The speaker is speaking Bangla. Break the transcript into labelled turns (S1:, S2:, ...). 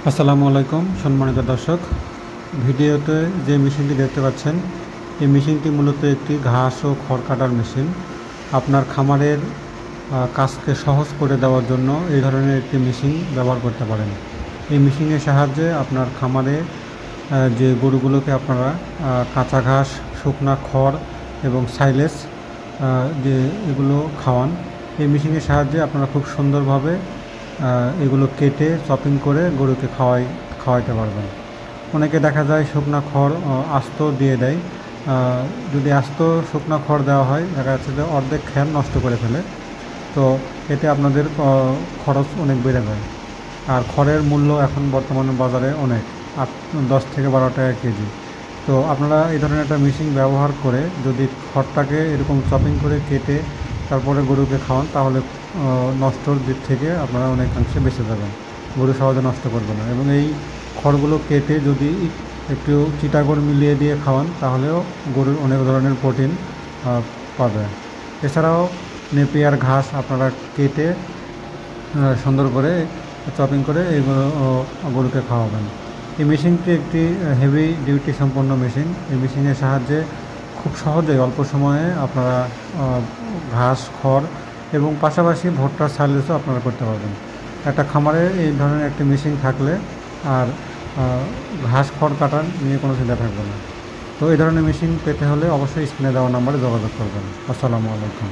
S1: আসসালামু আলাইকুম সম্মানিত দর্শক। ভিডিওতে যে মেশিনটি দেখতে পাচ্ছেন, এই মেশিনটি মূলত একটি ঘাস ও খড় কাটার মেশিন। আপনার খামারের কাজকে সহজ করে দেওয়ার জন্য এই ধরনের একটি মেশিন ব্যবহার করতে পারেন। এই মেশিনের সাহায্যে আপনার খামারে যে গরুগুলোকে আপনারা কাঁচা ঘাস, শুকনা খড় এবং সাইলেজ যে এগুলো খাওয়ান, এই মেশিনের সাহায্যে আপনারা খুব সুন্দরভাবে এগুলো কেটে চপিং করে গরুকে খাওয়াইতে পারবেন। অনেকে দেখা যায় শুকনা খড় আস্ত দিয়ে দেয়। যদি আস্ত শুকনা খড় দেওয়া হয়, দেখা যাচ্ছে যে অর্ধেক খ্যার নষ্ট করে ফেলে। তো এতে আপনাদের খরচ অনেক বেড়ে যায়। আর খড়ের মূল্য এখন বর্তমানে বাজারে অনেক, 10 থেকে 12 টাকা কেজি। তো আপনারা এই ধরনের একটা মেশিন ব্যবহার করে যদি খড়টাকে এরকম চপিং করে কেটে তারপরে গরুকে খাওয়ান, তাহলে নষ্টর দিক থেকে আপনারা অনেকাংশে বেঁচে যাবেন। গরু সহজে নষ্ট করবে না। এবং এই খড়গুলো কেটে যদি একটু চিটাগড় মিলিয়ে দিয়ে খাওয়ান, তাহলেও গরুর অনেক ধরনের প্রোটিন পাবে। এছাড়াও নেপিয়ার ঘাস আপনারা কেটে সুন্দর করে চপিং করে এইগুলো গরুকে খাওয়াবেন। এই মেশিনটি একটি হেভি ডিউটি সম্পন্ন মেশিন। এই মেশিনের সাহায্যে খুব সহজেই অল্প সময়ে আপনারা ঘাস, খড় এবং পাশাপাশি ভুট্টার সাইলেজও আপনারা করতে পারবেন। একটা খামারে এই ধরনের একটি মেশিন থাকলে আর ঘাস খড় কাটার নিয়ে কোনো চিন্তা থাকবে না। তো এই ধরনের মেশিন পেতে হলে অবশ্যই স্ক্রিনে দেওয়া নাম্বারে যোগাযোগ করবেন। আসসালামু আলাইকুম।